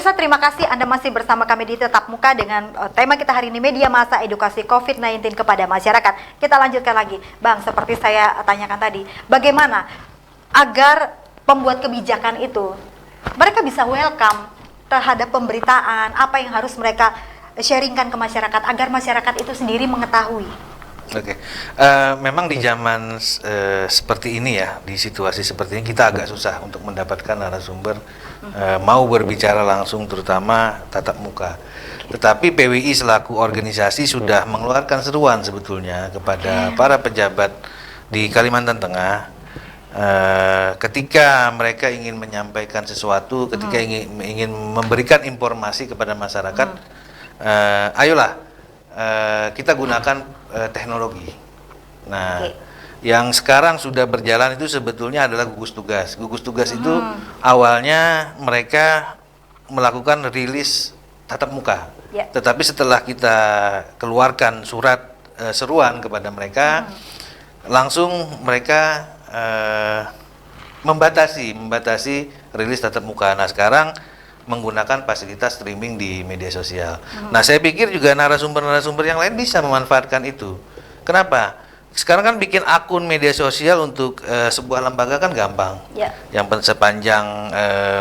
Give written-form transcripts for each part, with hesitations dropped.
Pemirsa, terima kasih Anda masih bersama kami di Tetap Muka dengan tema kita hari ini, media massa edukasi COVID-19 kepada masyarakat. Kita lanjutkan lagi. Bang, seperti saya tanyakan tadi, bagaimana agar pembuat kebijakan itu, mereka bisa welcome terhadap pemberitaan, apa yang harus mereka sharingkan ke masyarakat, agar masyarakat itu sendiri mengetahui. Oke, memang di zaman seperti ini ya, di situasi seperti ini kita agak susah untuk mendapatkan narasumber mau berbicara langsung, terutama tatap muka. Tetapi PWI selaku organisasi sudah mengeluarkan seruan sebetulnya kepada para pejabat di Kalimantan Tengah, ketika mereka ingin menyampaikan sesuatu, ketika ingin memberikan informasi kepada masyarakat, ayolah kita gunakan teknologi. Nah, yang sekarang sudah berjalan itu sebetulnya adalah gugus tugas. Gugus tugas itu awalnya mereka melakukan rilis tatap muka. Tetapi setelah kita keluarkan surat seruan kepada mereka, langsung mereka membatasi rilis tatap muka. Nah, sekarang menggunakan fasilitas streaming di media sosial. Nah, saya pikir juga narasumber-narasumber yang lain bisa memanfaatkan itu. Kenapa? Sekarang kan bikin akun media sosial untuk sebuah lembaga kan gampang. Yang sepanjang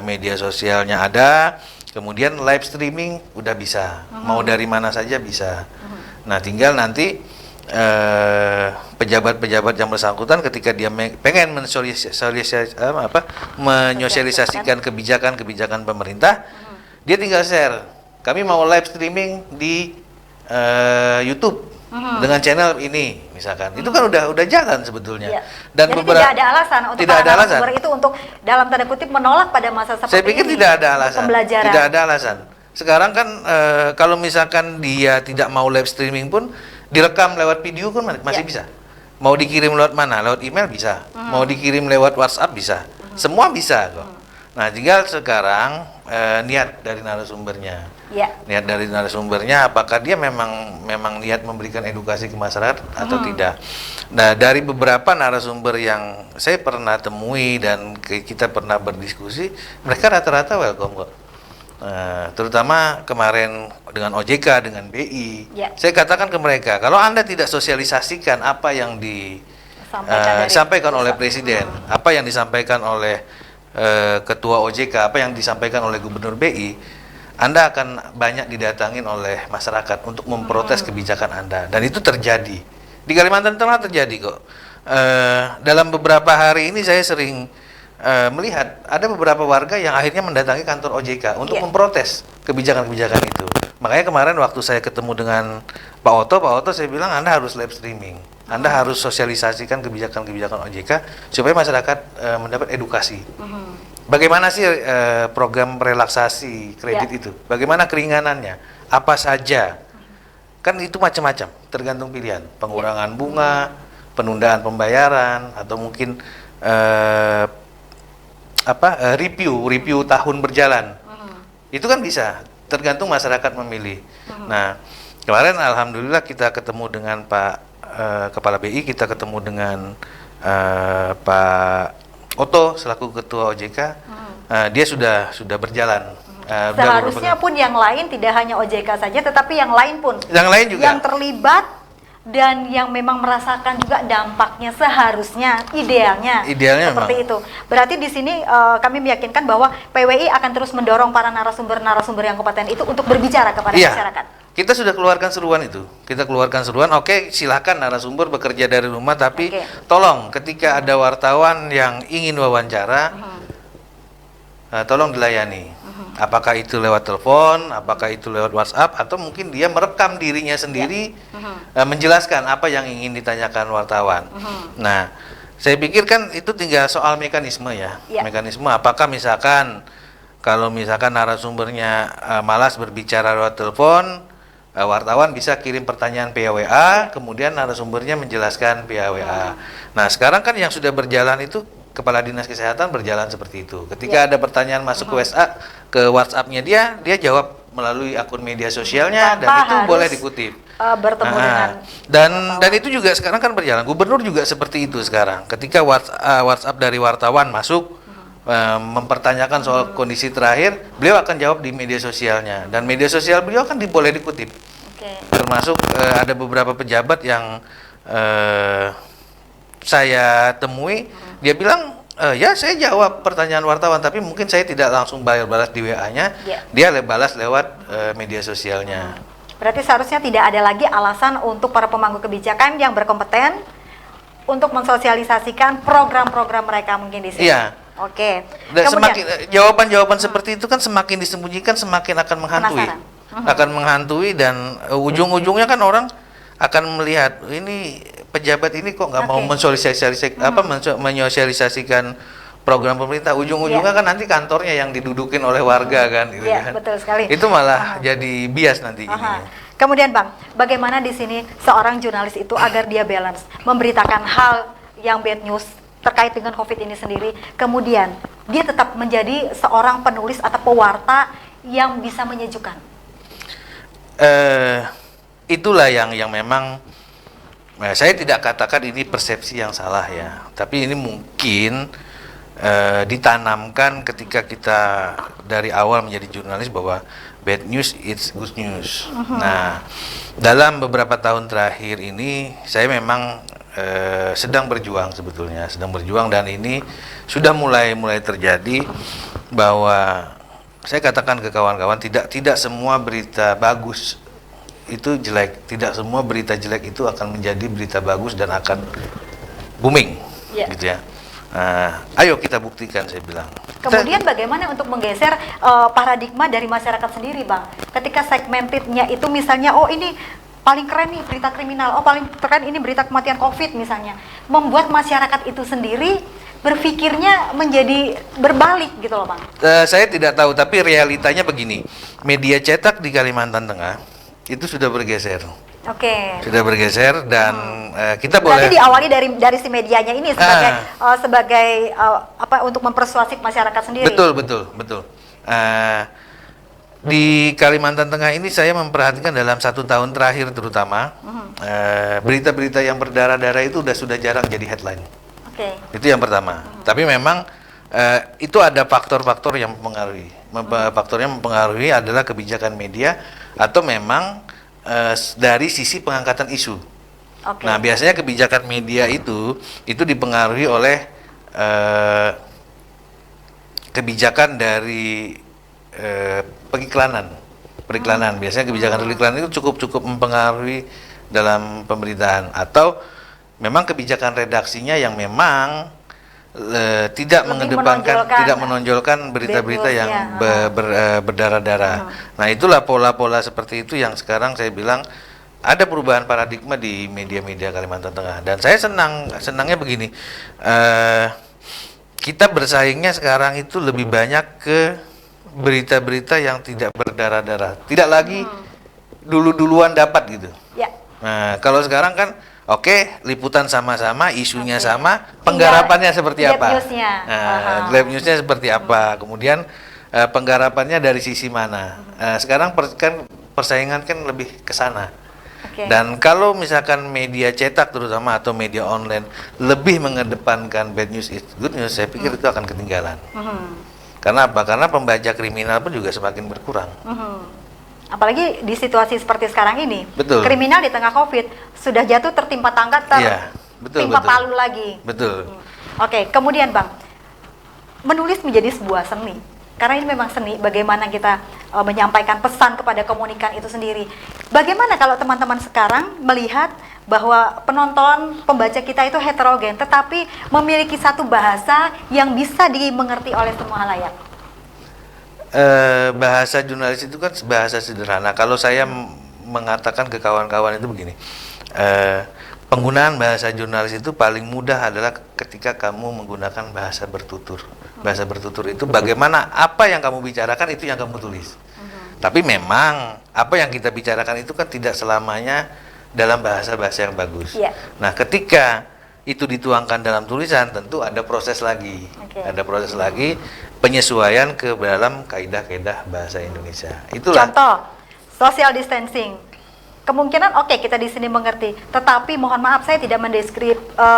media sosialnya ada, kemudian live streaming udah bisa. Mau dari mana saja bisa. Nah, tinggal nanti pejabat-pejabat yang bersangkutan ketika dia pengen menyosialisasikan kebijakan pemerintah, dia tinggal share. Kami mau live streaming di YouTube dengan channel ini, misalkan. Itu kan udah jalan sebetulnya. Dan jadi tidak ada alasan untuk para narasumber itu untuk dalam tanda kutip menolak pada masa seperti ini. Saya pikir tidak ada alasan. Tidak ada alasan. Sekarang kan kalau misalkan dia tidak mau live streaming pun direkam lewat video kan masih bisa. Mau dikirim lewat mana? Lewat email bisa. Mau dikirim lewat WhatsApp bisa. Semua bisa kok. Nah, tinggal sekarang niat dari narasumbernya. Niat dari narasumbernya, apakah dia memang niat memberikan edukasi ke masyarakat atau tidak. Nah, dari beberapa narasumber yang saya pernah temui dan kita pernah berdiskusi, mereka rata-rata welcome kok. Terutama kemarin dengan OJK, dengan BI, saya katakan ke mereka, kalau Anda tidak sosialisasikan apa yang disampaikan oleh Presiden, apa yang disampaikan oleh Ketua OJK, apa yang disampaikan oleh Gubernur BI, Anda akan banyak didatangin oleh masyarakat untuk memprotes kebijakan Anda, dan itu terjadi di Kalimantan Tengah terjadi kok. Dalam beberapa hari ini saya sering melihat ada beberapa warga yang akhirnya mendatangi kantor OJK untuk memprotes kebijakan-kebijakan itu. Makanya kemarin waktu saya ketemu dengan Pak Oto saya bilang Anda harus live streaming, Anda harus sosialisasikan kebijakan-kebijakan OJK supaya masyarakat mendapat edukasi. Bagaimana sih program relaksasi kredit itu? Bagaimana keringanannya? Apa saja? Kan itu macam-macam, tergantung pilihan. Pengurangan bunga, penundaan pembayaran, atau mungkin review tahun berjalan. Itu kan bisa, tergantung masyarakat memilih. Nah, kemarin alhamdulillah kita ketemu dengan Pak Kepala BI, kita ketemu dengan Pak Oto selaku Ketua OJK. Dia sudah berjalan. Seharusnya pun yang lain tidak hanya OJK saja, tetapi yang lain pun, yang lain juga yang terlibat dan yang memang merasakan juga dampaknya, seharusnya idealnya seperti memang itu. Berarti di sini kami meyakinkan bahwa PWI akan terus mendorong para narasumber yang kompeten itu untuk berbicara kepada masyarakat. Kita sudah keluarkan seruan itu. Kita keluarkan seruan, oke, silakan narasumber bekerja dari rumah, tapi tolong ketika ada wartawan yang ingin wawancara, tolong dilayani. Apakah itu lewat telepon, apakah itu lewat WhatsApp, atau mungkin dia merekam dirinya sendiri menjelaskan apa yang ingin ditanyakan wartawan. Nah, saya pikir kan itu tinggal soal mekanisme ya. Mekanisme apakah misalkan kalau misalkan narasumbernya malas berbicara lewat telepon, wartawan bisa kirim pertanyaan via WA, kemudian narasumbernya menjelaskan via WA. Nah, sekarang kan yang sudah berjalan itu Kepala Dinas Kesehatan berjalan seperti itu. Ketika ada pertanyaan masuk ke WhatsApp-nya dia jawab melalui akun media sosialnya, dan itu boleh dikutip. Bertemu dan itu juga sekarang kan berjalan. Gubernur juga seperti itu sekarang. Ketika WhatsApp dari wartawan masuk, mempertanyakan soal kondisi terakhir, beliau akan jawab di media sosialnya, dan media sosial beliau kan boleh dikutip. Termasuk ada beberapa pejabat yang saya temui, dia bilang ya saya jawab pertanyaan wartawan, tapi mungkin saya tidak langsung balas di WA-nya, dia balas lewat media sosialnya. Berarti seharusnya tidak ada lagi alasan untuk para pemangku kebijakan yang berkompeten untuk mensosialisasikan program-program mereka mungkin di sini. Iya. Oke. Dan semakin jawaban-jawaban seperti itu kan semakin disembunyikan semakin akan menghantui. Akan menghantui, dan ujung-ujungnya kan orang akan melihat ini pejabat ini kok nggak mau menyosialisasikan program pemerintah. Ujung-ujungnya kan nanti kantornya yang didudukin oleh warga kan, gitu kan. Betul sekali. Itu malah jadi bias nanti. Kemudian Bang, bagaimana di sini seorang jurnalis itu agar dia balance, memberitakan hal yang bad news terkait dengan COVID ini sendiri, kemudian dia tetap menjadi seorang penulis atau pewarta yang bisa menyejukkan. Itulah yang memang saya tidak katakan ini persepsi yang salah ya, tapi ini mungkin ditanamkan ketika kita dari awal menjadi jurnalis bahwa bad news is good news. Nah, dalam beberapa tahun terakhir ini saya memang sedang berjuang sebetulnya, dan ini sudah mulai terjadi bahwa saya katakan ke kawan-kawan, tidak semua berita bagus itu jelek, tidak semua berita jelek itu akan menjadi berita bagus dan akan booming, gitu ya. Ayo kita buktikan, saya bilang. Kemudian bagaimana untuk menggeser paradigma dari masyarakat sendiri, Bang? Ketika segmentednya itu misalnya, oh ini paling keren nih berita kriminal, oh paling keren ini berita kematian COVID misalnya, membuat masyarakat itu sendiri berpikirnya menjadi berbalik gitu loh, Bang. Saya tidak tahu, tapi realitanya begini, media cetak di Kalimantan Tengah itu sudah bergeser. Sudah bergeser, dan kita boleh. Berarti diawali dari si medianya ini sebagai apa, untuk mempersuasif masyarakat sendiri. Betul. Di Kalimantan Tengah ini saya memperhatikan dalam 1 tahun terakhir terutama berita-berita yang berdarah-darah itu sudah jarang jadi headline. Itu yang pertama. Tapi memang itu ada faktor-faktor yang mempengaruhi. Faktornya mempengaruhi adalah kebijakan media atau memang dari sisi pengangkatan isu. Nah, biasanya kebijakan media itu dipengaruhi oleh kebijakan dari periklanan. Biasanya kebijakan periklanan itu cukup mempengaruhi dalam pemberitaan, atau memang kebijakan redaksinya yang memang tidak menonjolkan berita-berita yang berdarah-darah. Nah, itulah pola-pola seperti itu yang sekarang saya bilang ada perubahan paradigma di media-media Kalimantan Tengah, dan saya senangnya begini, kita bersaingnya sekarang itu lebih banyak ke berita-berita yang tidak berdarah-darah, tidak lagi duluan dapat gitu. Nah, kalau sekarang kan liputan sama-sama, isunya sama, penggarapannya seperti apa? Lab newsnya seperti apa? Kemudian penggarapannya dari sisi mana? Sekarang kan persaingan kan lebih ke sana. Dan kalau misalkan media cetak terutama atau media online lebih mengedepankan bad news is good news, saya pikir itu akan ketinggalan. Karena apa? Karena pembaca kriminal pun juga semakin berkurang. Apalagi di situasi seperti sekarang ini. Betul. Kriminal di tengah COVID sudah jatuh tertimpa tangga, tertimpa palu lagi. Betul. Kemudian Bang, menulis menjadi sebuah seni. Karena ini memang seni, bagaimana kita menyampaikan pesan kepada komunikan itu sendiri. Bagaimana kalau teman-teman sekarang melihat bahwa penonton, pembaca kita itu heterogen, tetapi memiliki satu bahasa yang bisa dimengerti oleh semua halayak? Bahasa jurnalis itu kan bahasa sederhana. Kalau saya mengatakan ke kawan-kawan itu begini, penggunaan bahasa jurnalis itu paling mudah adalah ketika kamu menggunakan bahasa bertutur. Bahasa bertutur itu bagaimana apa yang kamu bicarakan itu yang kamu tulis. Tapi memang apa yang kita bicarakan itu kan tidak selamanya dalam bahasa-bahasa yang bagus. Nah, ketika itu dituangkan dalam tulisan, tentu ada proses lagi. Ada proses lagi penyesuaian ke dalam kaidah-kaidah bahasa Indonesia. Itulah. Contoh, social distancing. kemungkinan oke, kita di sini mengerti, tetapi mohon maaf saya tidak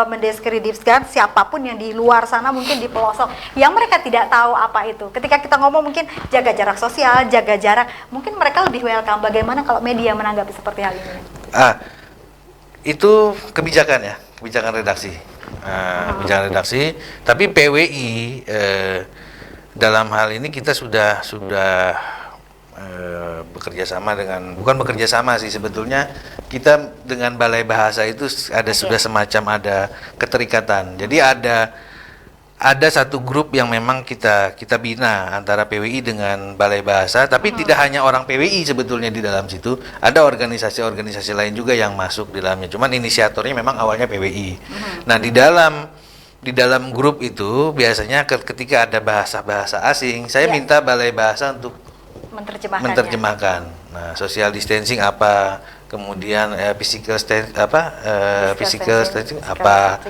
mendeskripsikan siapapun yang di luar sana mungkin di pelosok yang mereka tidak tahu apa itu. Ketika kita ngomong mungkin jaga jarak sosial, jaga jarak, mungkin mereka lebih welcome. Bagaimana kalau media menanggapi seperti hal ini? Itu kebijakan ya, kebijakan redaksi. Kebijakan redaksi, tapi PWI dalam hal ini kita sudah bekerja sama dengan, bukan bekerja sama sih sebetulnya, kita dengan Balai Bahasa itu sudah semacam ada keterikatan. Jadi ada satu grup yang memang kita bina antara PWI dengan Balai Bahasa, tapi tidak hanya orang PWI sebetulnya di dalam situ, ada organisasi-organisasi lain juga yang masuk di dalamnya. Cuman inisiatornya memang awalnya PWI. Nah, di dalam grup itu biasanya ketika ada bahasa-bahasa asing, saya minta Balai Bahasa untuk menerjemahkan. Nah, social distancing apa, kemudian physical distancing apa.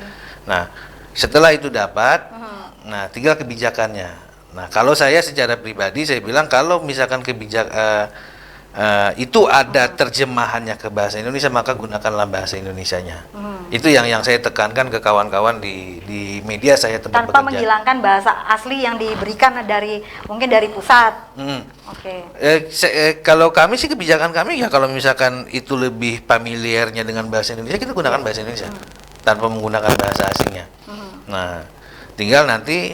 Nah, setelah itu dapat, nah tinggal kebijakannya. Nah, kalau saya secara pribadi saya bilang kalau misalkan itu ada terjemahannya ke bahasa Indonesia, maka gunakanlah bahasa Indonesianya. Itu yang saya tekankan ke kawan-kawan di media saya tempat tanpa bekerja. Menghilangkan bahasa asli yang diberikan mungkin dari pusat. Kalau kami sih, kebijakan kami ya kalau misalkan itu lebih familiarnya dengan bahasa Indonesia, kita gunakan bahasa Indonesia tanpa menggunakan bahasa asingnya. Nah, tinggal nanti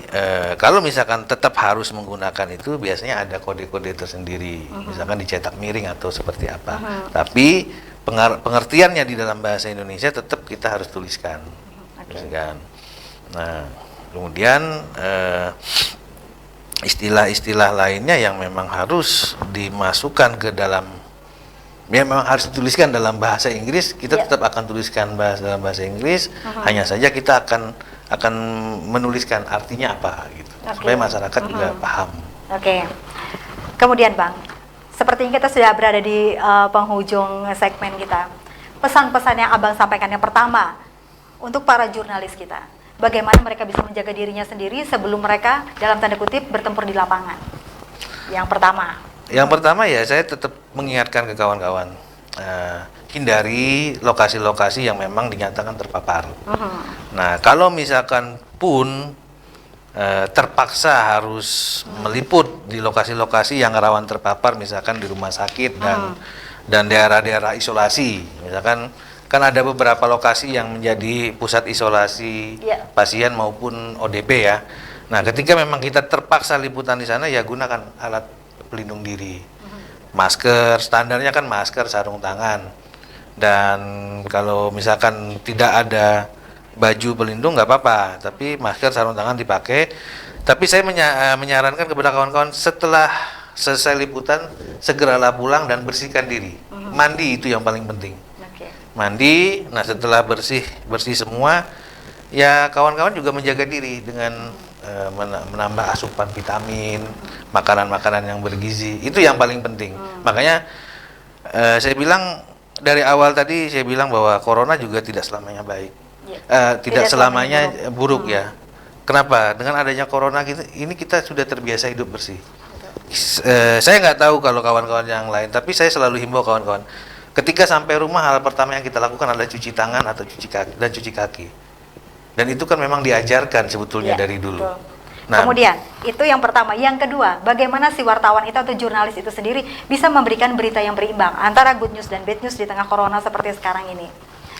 kalau misalkan tetap harus menggunakan itu, biasanya ada kode-kode tersendiri, misalkan dicetak miring atau seperti apa. Tapi pengertiannya di dalam bahasa Indonesia tetap kita harus tuliskan. Nah, kemudian istilah-istilah lainnya yang memang harus dimasukkan ke dalam, ya memang harus dituliskan dalam bahasa Inggris, kita tetap akan tuliskan dalam bahasa Inggris. Hanya saja kita akan menuliskan artinya apa gitu, supaya masyarakat juga paham. Kemudian Bang, sepertinya kita sudah berada di penghujung segmen kita. Pesan-pesan yang Abang sampaikan yang pertama untuk para jurnalis kita, bagaimana mereka bisa menjaga dirinya sendiri sebelum mereka dalam tanda kutip bertempur di lapangan. Yang pertama ya, saya tetap mengingatkan ke kawan-kawan, hindari lokasi-lokasi yang memang dinyatakan terpapar. Nah, kalau misalkan pun terpaksa harus meliput di lokasi-lokasi yang rawan terpapar, misalkan di rumah sakit dan daerah-daerah isolasi, misalkan kan ada beberapa lokasi yang menjadi pusat isolasi pasien maupun ODP ya. Nah, ketika memang kita terpaksa liputan di sana, ya gunakan alat pelindung diri. Masker, standarnya kan masker, sarung tangan. Dan kalau misalkan tidak ada baju pelindung nggak apa-apa, tapi masker, sarung tangan dipakai. Tapi saya menyarankan kepada kawan-kawan, setelah selesai liputan segeralah pulang dan bersihkan diri. Mandi itu yang paling penting. Mandi. Nah, setelah bersih semua, ya kawan-kawan juga menjaga diri dengan menambah asupan vitamin, makanan-makanan yang bergizi. Itu yang paling penting. Makanya saya bilang dari awal tadi, saya bilang bahwa corona juga tidak selamanya baik, tidak selamanya buruk ya. Kenapa? Dengan adanya corona ini kita sudah terbiasa hidup bersih. Saya nggak tahu kalau kawan-kawan yang lain, tapi saya selalu himbau kawan-kawan, ketika sampai rumah hal pertama yang kita lakukan adalah cuci tangan atau cuci kaki. Dan itu kan memang diajarkan sebetulnya dari dulu. Nah, kemudian itu yang pertama. Yang kedua, bagaimana si wartawan itu atau jurnalis itu sendiri bisa memberikan berita yang berimbang antara good news dan bad news di tengah corona seperti sekarang ini.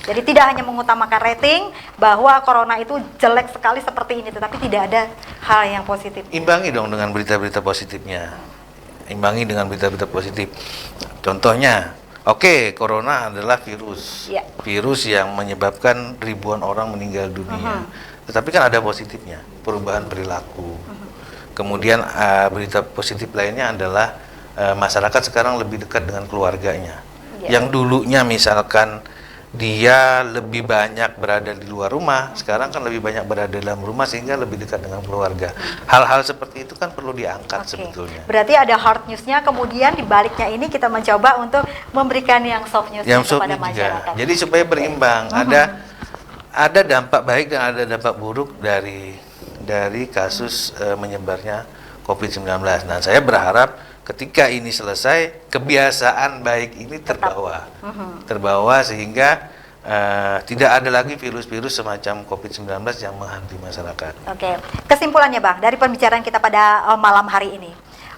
Jadi tidak hanya mengutamakan rating bahwa corona itu jelek sekali seperti ini, tetapi tidak ada hal yang positif. Imbangi dong dengan berita-berita positifnya. Imbangi dengan berita-berita positif. Contohnya, oke, corona adalah virus. Virus yang menyebabkan ribuan orang meninggal dunia. Tetapi kan ada positifnya, perubahan perilaku. Kemudian berita positif lainnya adalah masyarakat sekarang lebih dekat dengan keluarganya. Yang dulunya misalkan dia lebih banyak berada di luar rumah, sekarang kan lebih banyak berada dalam rumah sehingga lebih dekat dengan keluarga. Hal-hal seperti itu kan perlu diangkat sebetulnya. Berarti ada hard newsnya, kemudian di baliknya ini kita mencoba untuk memberikan yang soft newsnya kepada masyarakat. Jadi supaya berimbang, ada dampak baik dan ada dampak buruk dari kasus menyebarnya COVID-19. Nah, saya berharap ketika ini selesai, kebiasaan baik ini terbawa sehingga tidak ada lagi virus-virus semacam COVID-19 yang menghantui masyarakat. Oke, kesimpulannya Bang, dari pembicaraan kita pada malam hari ini,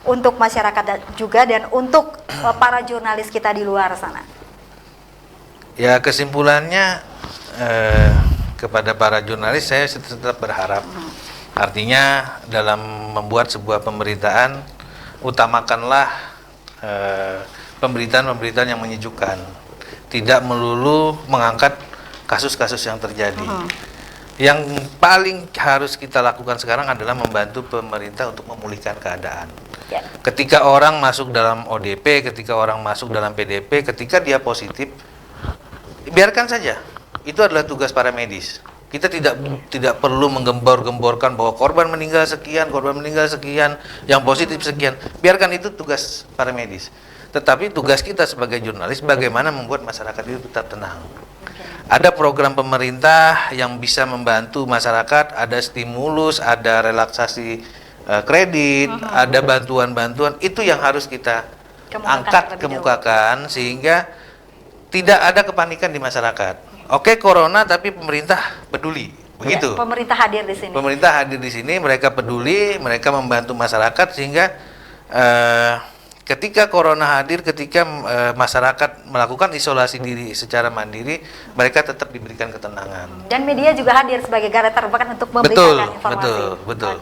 untuk masyarakat juga dan untuk para jurnalis kita di luar sana. Ya, kesimpulannya kepada para jurnalis saya tetap berharap, artinya dalam membuat sebuah pemberitaan, utamakanlah pemberitaan-pemberitaan yang menyejukkan, tidak melulu mengangkat kasus-kasus yang terjadi. Yang paling harus kita lakukan sekarang adalah membantu pemerintah untuk memulihkan keadaan. Ketika orang masuk dalam ODP, ketika orang masuk dalam PDP, ketika dia positif, biarkan saja. Itu adalah tugas para medis. Kita tidak perlu menggembor-gemborkan bahwa korban meninggal sekian, yang positif sekian. Biarkan itu tugas para medis. Tetapi tugas kita sebagai jurnalis bagaimana membuat masyarakat itu tetap tenang. Ada program pemerintah yang bisa membantu masyarakat, ada stimulus, ada relaksasi kredit, ada bantuan-bantuan. Itu yang harus kita kemukakan sehingga tidak ada kepanikan di masyarakat. Oke, corona tapi pemerintah peduli. Begitu. Ya, pemerintah hadir di sini. Pemerintah hadir di sini, mereka peduli, mereka membantu masyarakat sehingga ketika corona hadir, ketika masyarakat melakukan isolasi diri secara mandiri, mereka tetap diberikan ketenangan. Dan media juga hadir sebagai garda terdepan untuk memberitakan informasi. Betul.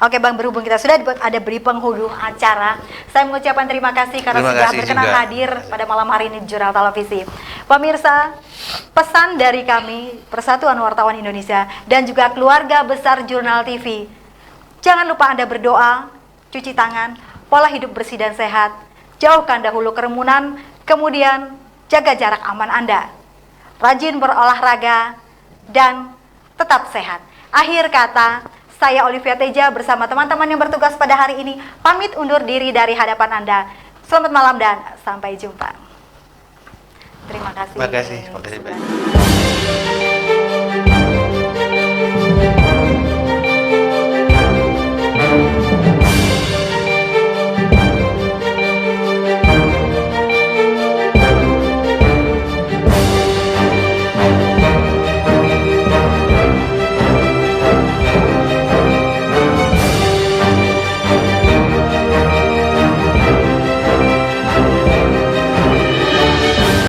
Oke Bang, berhubung kita sudah ada di penghujung acara, saya mengucapkan terima kasih karena sudah berkenan hadir pada malam hari ini di Jurnal Televisi. Pemirsa, pesan dari kami Persatuan Wartawan Indonesia dan juga keluarga besar Jurnal TV, jangan lupa Anda berdoa, cuci tangan, pola hidup bersih dan sehat, jauhkan dahulu kerumunan, kemudian jaga jarak aman Anda, rajin berolahraga, dan tetap sehat. Akhir kata, saya Olivia Teja bersama teman-teman yang bertugas pada hari ini pamit undur diri dari hadapan Anda. Selamat malam dan sampai jumpa. Terima kasih. Terima kasih banyak.